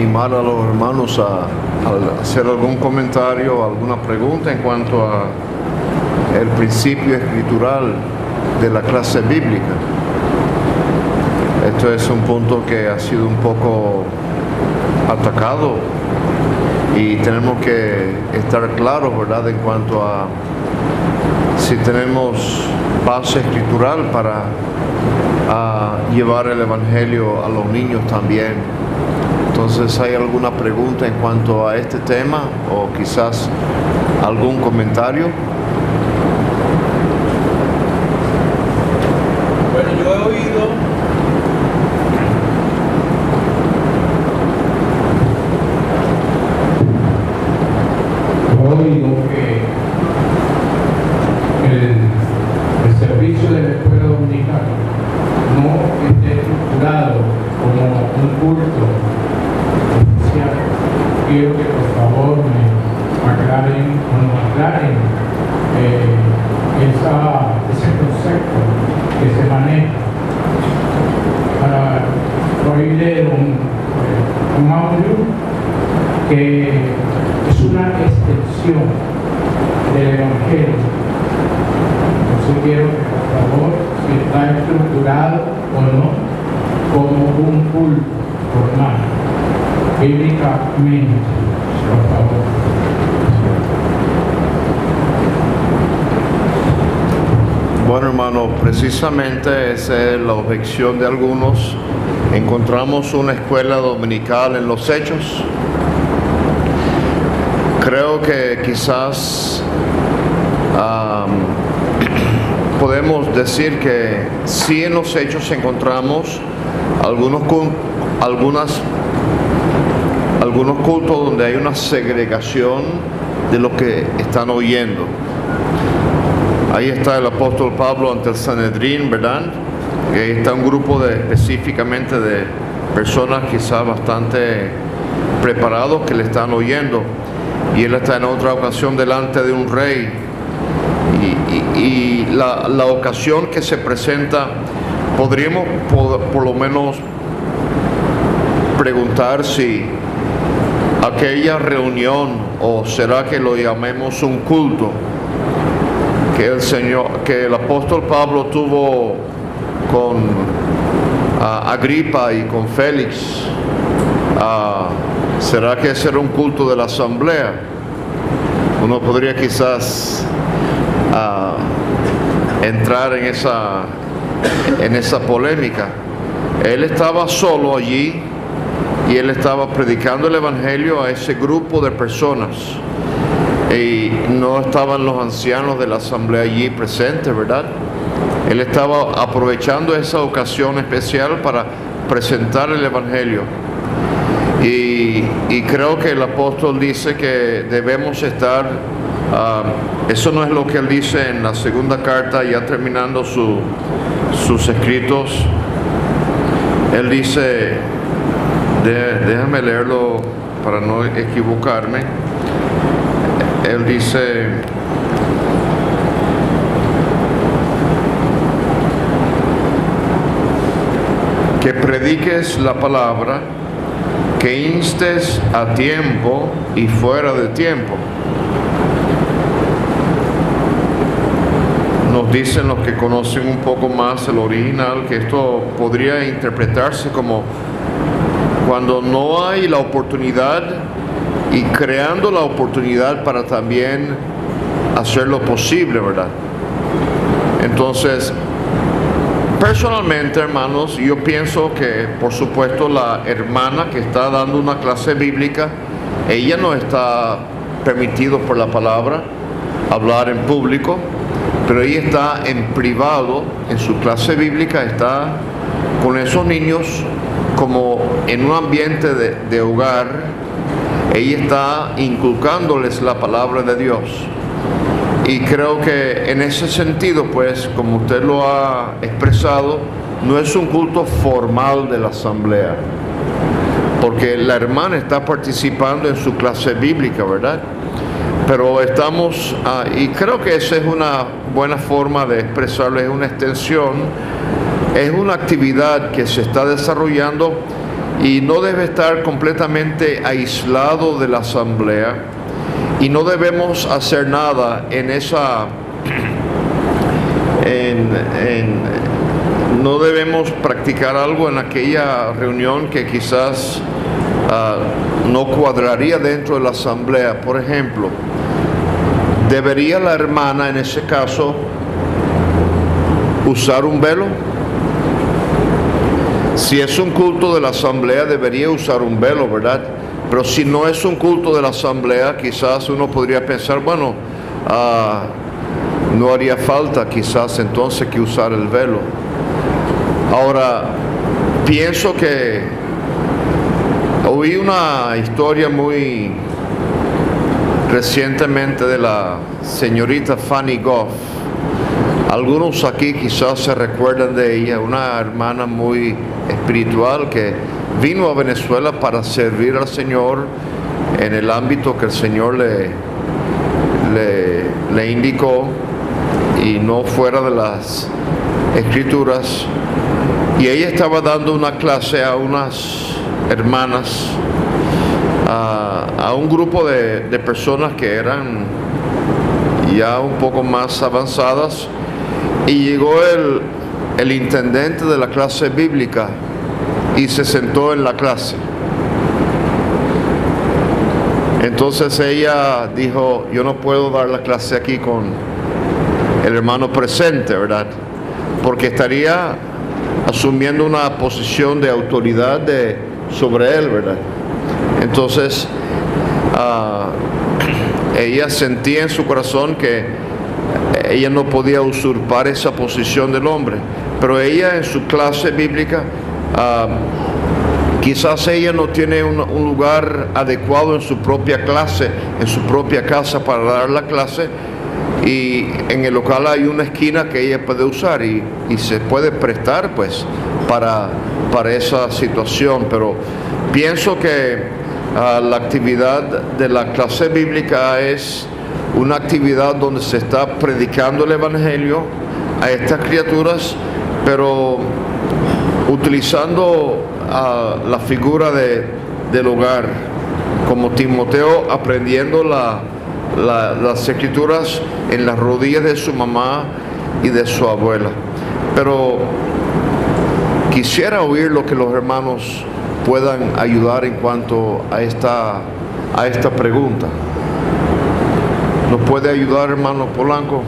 animar a los hermanos a hacer algún comentario, alguna pregunta en cuanto a el principio escritural de la clase bíblica. Esto es un punto que ha sido un poco atacado y tenemos que estar claros, ¿verdad?, en cuanto a si tenemos base escritural para llevar el evangelio a los niños también. Entonces, ¿hay alguna pregunta en cuanto a este tema o quizás algún comentario? Bueno, yo he oído que el servicio de la escuela dominical no esté estructurado como un culto oficial. Quiero que por favor me aclaren o nos aclaren ese concepto que se maneja. Hoy leo un audio que es una extensión del Evangelio. Entonces quiero que por favor, si está estructurado o no, como un culto formal, bíblicamente, por favor. Bueno, hermano, precisamente esa es la objeción de algunos. Encontramos una escuela dominical en los Hechos. Creo que quizás podemos decir que sí, en los Hechos encontramos algunos cultos donde hay una segregación de lo que están oyendo. Ahí está el apóstol Pablo ante el Sanedrín, ¿verdad? Y ahí está un grupo específicamente de personas quizás bastante preparados que le están oyendo. Y él está en otra ocasión delante de un rey. Y la ocasión que se presenta, podríamos por lo menos preguntar si aquella reunión, o será que lo llamemos un culto, que el apóstol Pablo tuvo con Agripa y con Félix, ¿será que ese era un culto de la asamblea? Uno podría quizás entrar en esa polémica. Él estaba solo allí y él estaba predicando el evangelio a ese grupo de personas. Y no estaban los ancianos de la asamblea allí presentes, ¿verdad? Él estaba aprovechando esa ocasión especial para presentar el evangelio. Y creo que el apóstol dice que debemos estar, eso no es lo que él dice en la segunda carta, ya terminando sus escritos. Él dice, déjame leerlo para no equivocarme. Él dice, que prediques la palabra, que instes a tiempo y fuera de tiempo. Nos dicen los que conocen un poco más el original que esto podría interpretarse como cuando no hay la oportunidad y creando la oportunidad para también hacer lo posible, ¿verdad? Entonces, personalmente, hermanos, yo pienso que, por supuesto, la hermana que está dando una clase bíblica, ella no está permitido por la palabra hablar en público, pero ella está en privado, en su clase bíblica, está con esos niños como en un ambiente de hogar. Ella está inculcándoles la palabra de Dios. Y creo que en ese sentido, pues, como usted lo ha expresado, no es un culto formal de la asamblea, porque la hermana está participando en su clase bíblica, ¿verdad? Pero estamos, y creo que esa es una buena forma de expresarlo, es una extensión, es una actividad que se está desarrollando y no debe estar completamente aislado de la asamblea, y no debemos hacer nada en esa no debemos practicar algo en aquella reunión que quizás no cuadraría dentro de la asamblea. Por ejemplo, ¿debería la hermana en ese caso usar un velo? Si es un culto de la asamblea, debería usar un velo, ¿verdad? Pero si no es un culto de la asamblea, quizás uno podría pensar, bueno, no haría falta quizás entonces que usar el velo. Ahora, pienso que oí una historia muy recientemente de la señorita Fanny Goff. Algunos aquí quizás se recuerdan de ella, una hermana muy espiritual que vino a Venezuela para servir al Señor en el ámbito que el Señor le indicó y no fuera de las Escrituras. Y ella estaba dando una clase a unas hermanas, a un grupo de personas que eran ya un poco más avanzadas, y llegó el intendente de la clase bíblica y se sentó en la clase. Entonces ella dijo, yo no puedo dar la clase aquí con el hermano presente, ¿verdad? Porque estaría asumiendo una posición de autoridad sobre él, ¿verdad? Entonces ella sentía en su corazón que ella no podía usurpar esa posición del hombre, pero ella en su clase bíblica, quizás ella no tiene un lugar adecuado en su propia clase, en su propia casa para dar la clase, y en el local hay una esquina que ella puede usar y se puede prestar pues para esa situación. Pero pienso que la actividad de la clase bíblica es una actividad donde se está predicando el evangelio a estas criaturas, pero utilizando la figura del hogar, como Timoteo aprendiendo las escrituras en las rodillas de su mamá y de su abuela. Pero quisiera oír lo que los hermanos puedan ayudar en cuanto a esta pregunta. ¿Nos puede ayudar, hermano Polanco?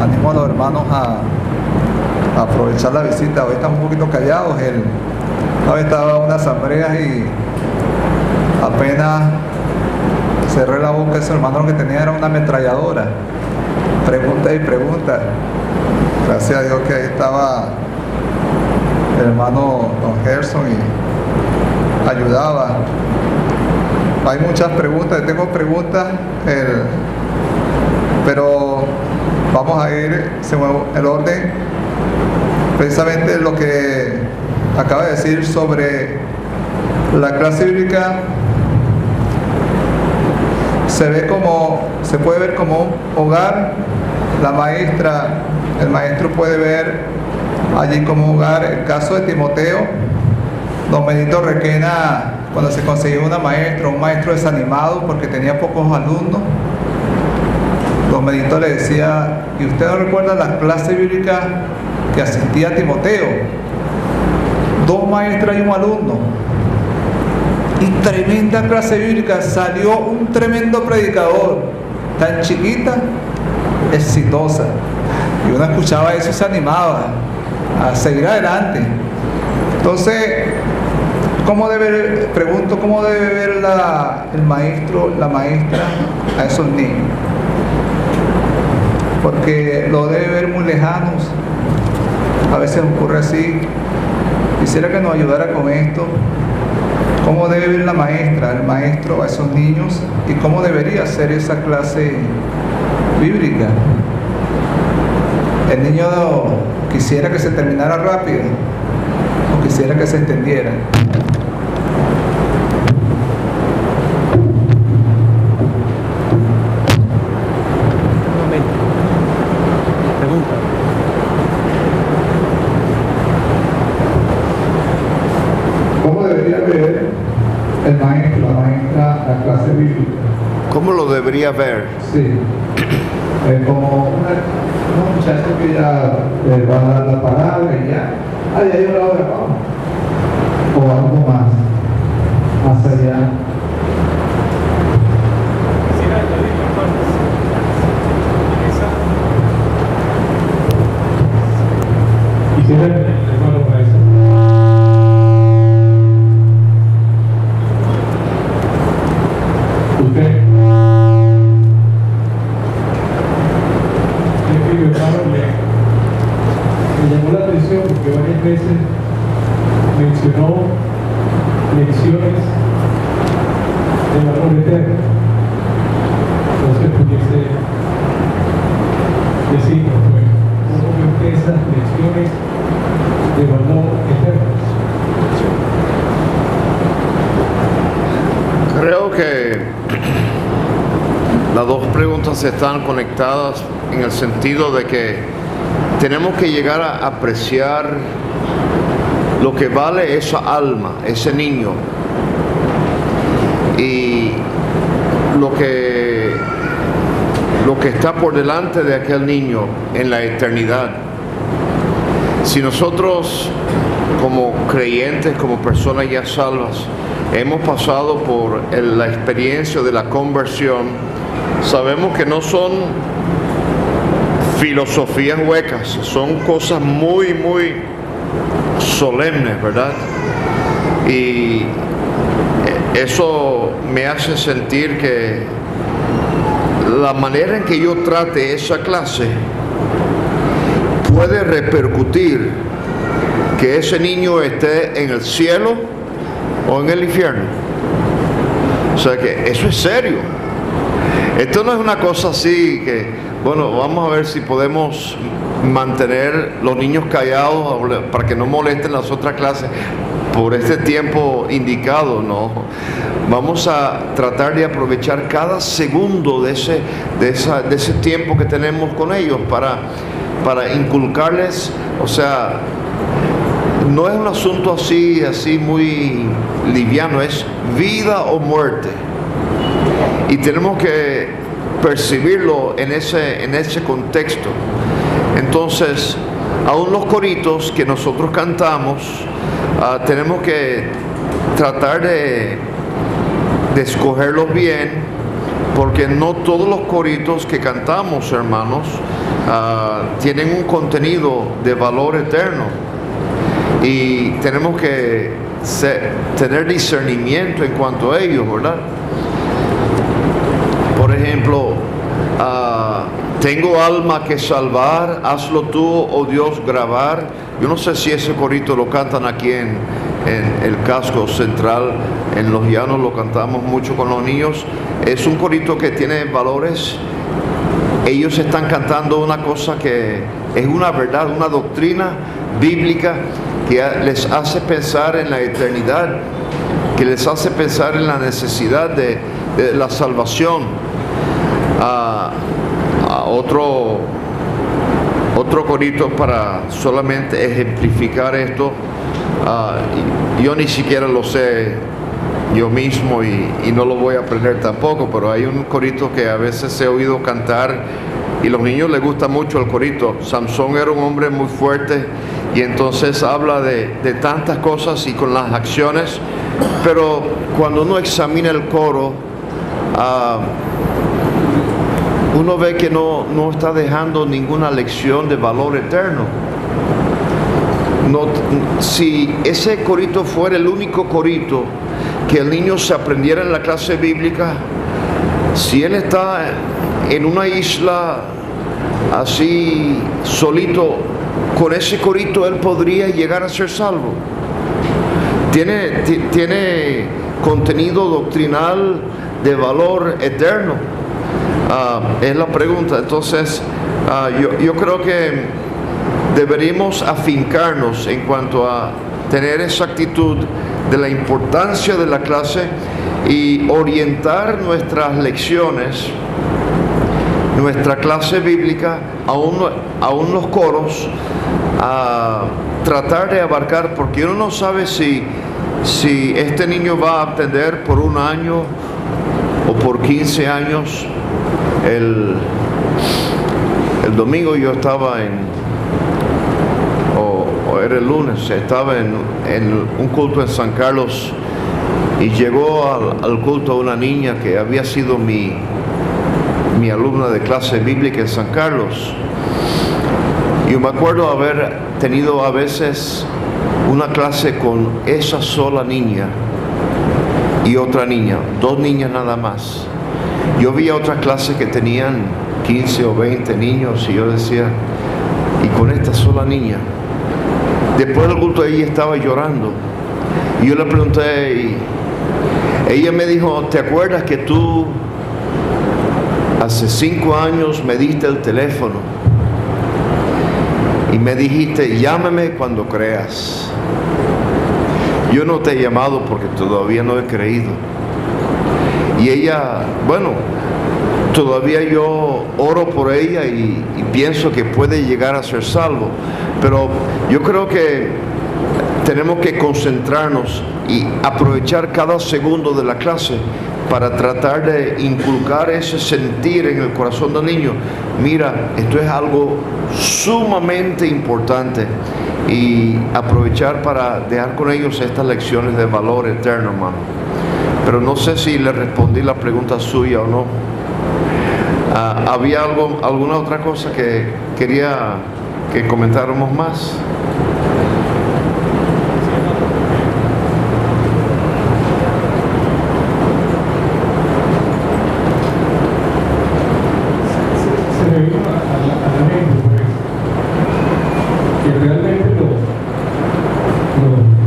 Animo a los hermanos a aprovechar la visita. Hoy estamos un poquito callados. Hoy estaba en una asamblea y apenas cerré la boca, ese hermano lo que tenía era una ametralladora. Pregunta y pregunta. Gracias a Dios que ahí estaba el hermano Don Gerson y ayudaba. Hay muchas preguntas, tengo preguntas, pero vamos a ir según el orden. Precisamente lo que acaba de decir sobre la clase bíblica se puede ver como un hogar. La maestra, el maestro puede ver allí como hogar. El caso de Timoteo, don Benito Requena, cuando se consiguió un maestro desanimado porque tenía pocos alumnos, don Benito le decía, ¿y usted no recuerda las clases bíblicas que asistía Timoteo? 2 maestras y un alumno. Y tremenda clase bíblica, salió un tremendo predicador, tan chiquita, exitosa. Y uno escuchaba eso y se animaba a seguir adelante. Entonces, ¿cómo debe ver el maestro, la maestra a esos niños? Porque lo debe ver muy lejanos. A veces ocurre así. Quisiera que nos ayudara con esto. ¿Cómo debe ver la maestra, el maestro a esos niños? ¿Y cómo debería ser esa clase bíblica? El niño quisiera que se terminara rápido o quisiera que se extendiera. la clase bíblica. ¿Cómo lo debería ver? Sí, como unos muchachos que ya van a dar la palabra y ya, ya yo la hora, vamos. O algo más allá. Quisiera el hermano para eso. Usted. Me llamó la atención porque varias veces mencionó lecciones de valor eterno. Entonces pudiese decirnos, ¿cómo ven esas lecciones de valor eterno? Creo que las dos preguntas están conectadas en el sentido de que tenemos que llegar a apreciar lo que vale esa alma, ese niño, y lo que está por delante de aquel niño en la eternidad. Si nosotros como creyentes, como personas ya salvas, hemos pasado por la experiencia de la conversión, sabemos que no son filosofías huecas, son cosas muy, muy solemnes, ¿verdad? Y eso me hace sentir que la manera en que yo trate esa clase puede repercutir que ese niño esté en el cielo o en el infierno. O sea que eso es serio. Esto no es una cosa así que, bueno, vamos a ver si podemos mantener los niños callados para que no molesten las otras clases por este tiempo indicado, no. Vamos a tratar de aprovechar cada segundo de ese tiempo que tenemos con ellos para inculcarles, o sea, no es un asunto así muy liviano, es vida o muerte. Y tenemos que percibirlo en ese contexto. Entonces, aún los coritos que nosotros cantamos, tenemos que tratar de escogerlos bien, porque no todos los coritos que cantamos, hermanos, tienen un contenido de valor eterno. Y tenemos que tener discernimiento en cuanto a ellos, ¿verdad? Por ejemplo, tengo alma que salvar, hazlo tú, oh Dios, grabar. Yo no sé si ese corito lo cantan aquí en el casco central, en Los Llanos lo cantamos mucho con los niños. Es un corito que tiene valores. Ellos están cantando una cosa que es una verdad, una doctrina bíblica que les hace pensar en la eternidad, que les hace pensar en la necesidad de la salvación. Otro corito para solamente ejemplificar esto, yo ni siquiera lo sé yo mismo y no lo voy a aprender tampoco, pero hay un corito que a veces he oído cantar y a los niños les gusta mucho el corito. Samson era un hombre muy fuerte y entonces habla de tantas cosas y con las acciones, pero cuando uno examina el coro, uno ve que no está dejando ninguna lección de valor eterno. Si ese corito fuera el único corito que el niño se aprendiera en la clase bíblica, si él está en una isla así solito, con ese corito él podría llegar a ser salvo. Tiene contenido doctrinal de valor eterno. Es la pregunta. Entonces, yo creo que deberíamos afincarnos en cuanto a tener esa actitud de la importancia de la clase y orientar nuestras lecciones, nuestra clase bíblica, aún los coros, a tratar de abarcar, porque uno no sabe si este niño va a atender por un año o por 15 años. El domingo yo estaba o era el lunes, estaba en un culto en San Carlos, y llegó al culto una niña que había sido mi alumna de clase bíblica en San Carlos. Yo me acuerdo haber tenido a veces una clase con esa sola niña y otra niña, 2 niñas nada más. Yo vi otras clases que tenían 15 o 20 niños y yo decía, y con esta sola niña. Después del culto ella estaba llorando y yo le pregunté, y ella me dijo, ¿te acuerdas que tú hace 5 años me diste el teléfono y me dijiste, llámame cuando creas? Yo no te he llamado porque todavía no he creído. Y ella, bueno, todavía yo oro por ella y pienso que puede llegar a ser salvo. Pero yo creo que tenemos que concentrarnos y aprovechar cada segundo de la clase para tratar de inculcar ese sentir en el corazón del niño. Mira, esto es algo sumamente importante, y aprovechar para dejar con ellos estas lecciones de valor eterno, hermano. Pero no sé si le respondí la pregunta suya o no. ¿Había alguna otra cosa que quería que comentáramos más? Se me vino a la mente, pues, que realmente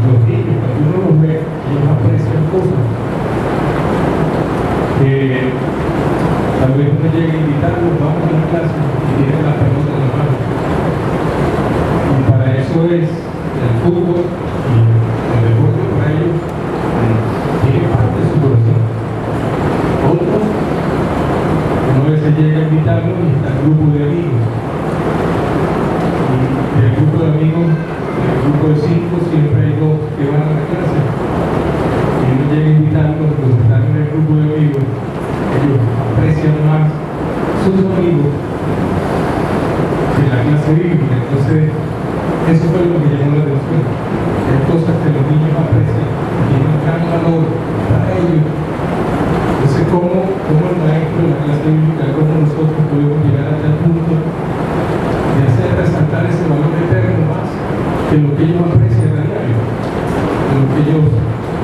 los niños, cuando uno los ve, ellos aprecian cosas que tal vez uno llegue a invitarlos, vamos a la clase y tienen la pelota en la mano. Y para eso es el fútbol y el deporte para ellos tiene parte de su corazón. Otros, uno a veces llega a invitarlos y está el grupo de amigos. Y el grupo de amigos, el grupo de 5, siempre hay 2 que van a la clase. Y uno llega a invitarlos, los que están en el grupo de amigos, ellos aprecian más sus amigos que la clase bíblica. Entonces, eso fue lo que llamó la atención. Hay cosas que los niños aprecian y tienen gran valor para ellos. Entonces, ¿cómo el maestro de la clase bíblica, cómo nosotros podemos llegar hasta el punto de hacer resaltar ese valor eterno más que lo que ellos aprecian a diario, de lo que ellos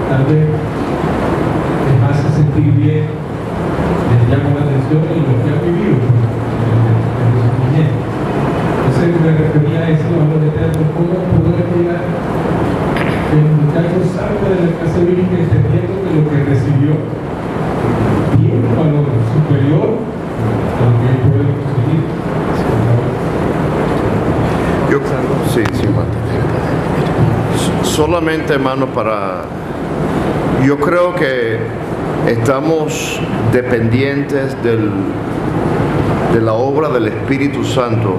tal vez les hace sentir bien, les llama la atención en lo que han vivido en su niñez? Entonces me refería a ese valor eterno, cómo poder llegar que el muchacho salga de la clase bíblica entendiendo que lo que recibió tiene un valor superior a lo que él puede conseguir. Solamente, hermano, yo creo que estamos dependientes de la obra del Espíritu Santo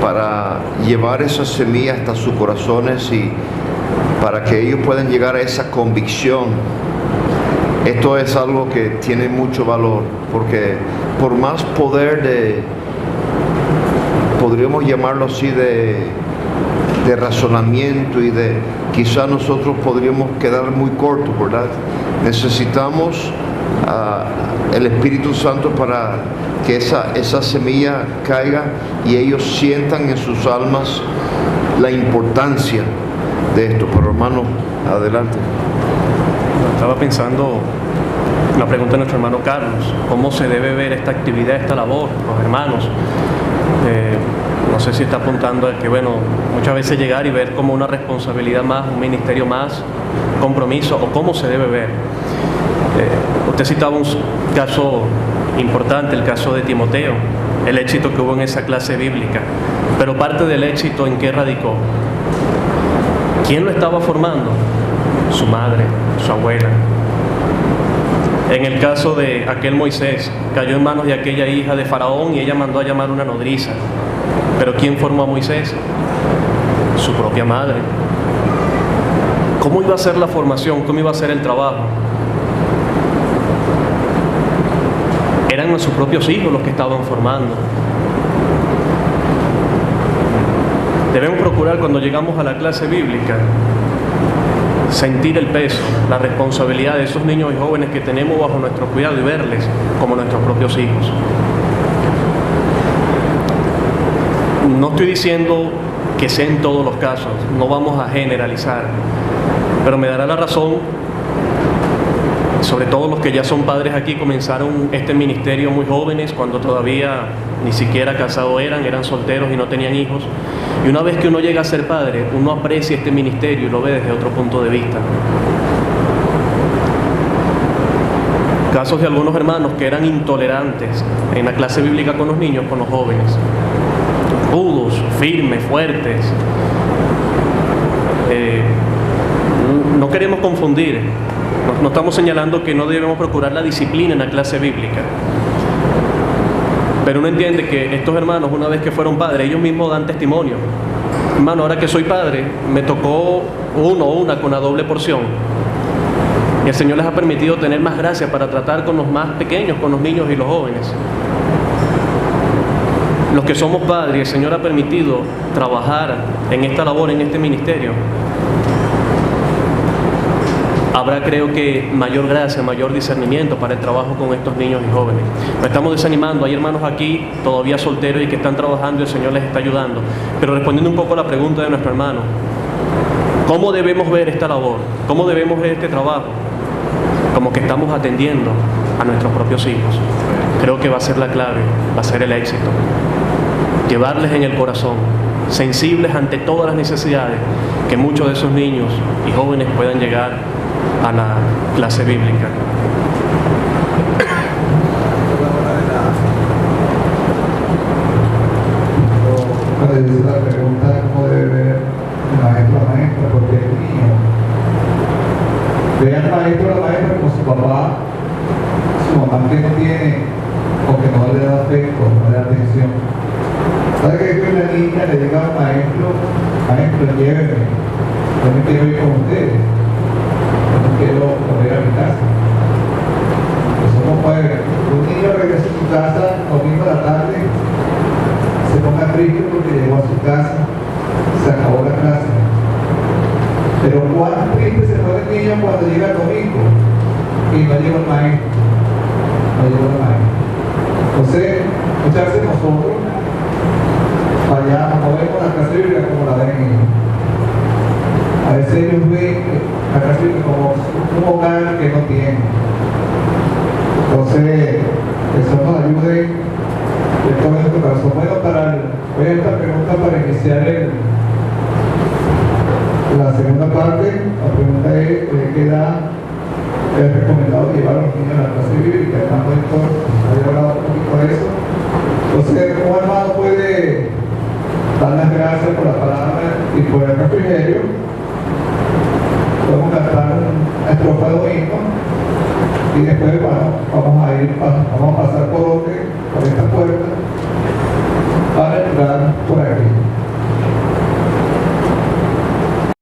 para llevar esa semilla hasta sus corazones y para que ellos puedan llegar a esa convicción. Esto es algo que tiene mucho valor, porque por más poder podríamos llamarlo así, de razonamiento y quizá nosotros podríamos quedar muy cortos, ¿verdad? Necesitamos el Espíritu Santo para que esa semilla caiga y ellos sientan en sus almas la importancia de esto. Pero hermano, adelante. Estaba pensando en la pregunta de nuestro hermano Carlos, ¿cómo se debe ver esta actividad, esta labor, los hermanos? No sé si está apuntando a que, bueno, muchas veces llegar y ver como una responsabilidad más, un ministerio más, compromiso, o cómo se debe ver. Usted citaba un caso importante, el caso de Timoteo, el éxito que hubo en esa clase bíblica, pero parte del éxito, ¿en qué radicó? ¿Quién lo estaba formando? Su madre, su abuela. En el caso de aquel Moisés, cayó en manos de aquella hija de Faraón y ella mandó a llamar una nodriza. ¿Pero quién formó a Moisés? Su propia madre. ¿Cómo iba a ser la formación? ¿Cómo iba a ser el trabajo? eran sus propios hijos los que estaban formando. Debemos procurar, cuando llegamos a la clase bíblica, sentir el peso, la responsabilidad de esos niños y jóvenes que tenemos bajo nuestro cuidado y verles como nuestros propios hijos. No estoy diciendo que sea en todos los casos, no vamos a generalizar, pero me dará la razón, sobre todo los que ya son padres aquí, comenzaron este ministerio muy jóvenes, cuando todavía ni siquiera casados eran solteros y no tenían hijos. Y una vez que uno llega a ser padre, uno aprecia este ministerio y lo ve desde otro punto de vista. Casos de algunos hermanos que eran intolerantes en la clase bíblica con los niños, con los jóvenes. Rudos, firmes, fuertes. No queremos confundir. No estamos señalando que no debemos procurar la disciplina en la clase bíblica. Pero uno entiende que estos hermanos, una vez que fueron padres, ellos mismos dan testimonio. Hermano, ahora que soy padre, me tocó una con la doble porción. Y el Señor les ha permitido tener más gracia para tratar con los más pequeños, con los niños y los jóvenes. Los que somos padres, el Señor ha permitido trabajar en esta labor, en este ministerio. Habrá, creo que, mayor gracia, mayor discernimiento para el trabajo con estos niños y jóvenes. No estamos desanimando, hay hermanos aquí todavía solteros y que están trabajando y el Señor les está ayudando. Pero respondiendo un poco a la pregunta de nuestro hermano, ¿cómo debemos ver esta labor? ¿Cómo debemos ver este trabajo? Como que estamos atendiendo a nuestros propios hijos. Creo que va a ser la clave, va a ser el éxito. Llevarles en el corazón, sensibles ante todas las necesidades, que muchos de esos niños y jóvenes puedan llegar a la clase bíblica. Cuando yo hice la pregunta, ¿cómo debe ver el maestro o la maestra? Porque el niño ve al maestro o la maestra como su papá, su mamá que no tiene, o que no le da afecto, no le da atención. ¿Sabe que la niña le diga al maestro, lléveme, yo me quiero ir con ustedes? Quiero volver a mi casa? Eso no puede. Un niño regresa a su casa domingo a la tarde, se ponga triste porque llegó a su casa, se acabó la clase. Pero cuán triste se pone el niño cuando llega el domingo y no llegó el maestro. Entonces, muchas veces nosotros fallamos, no vemos la clase bíblica como la ven ellos. A veces ellos ven la clase bíblica como un hogar que no tiene. Entonces, que eso nos ayude esto en nuestro corazón. Bueno, voy a esta pregunta para iniciar la segunda parte. La pregunta es: ¿qué edad es recomendado llevar a los niños a la clase bíblica? El hermano Héctor había hablado un poquito de eso. Entonces, un hermano puede dar las gracias por la palabra y por el refrigerio. Podemos cantar una estrofa de himno y después, bueno, vamos a pasar por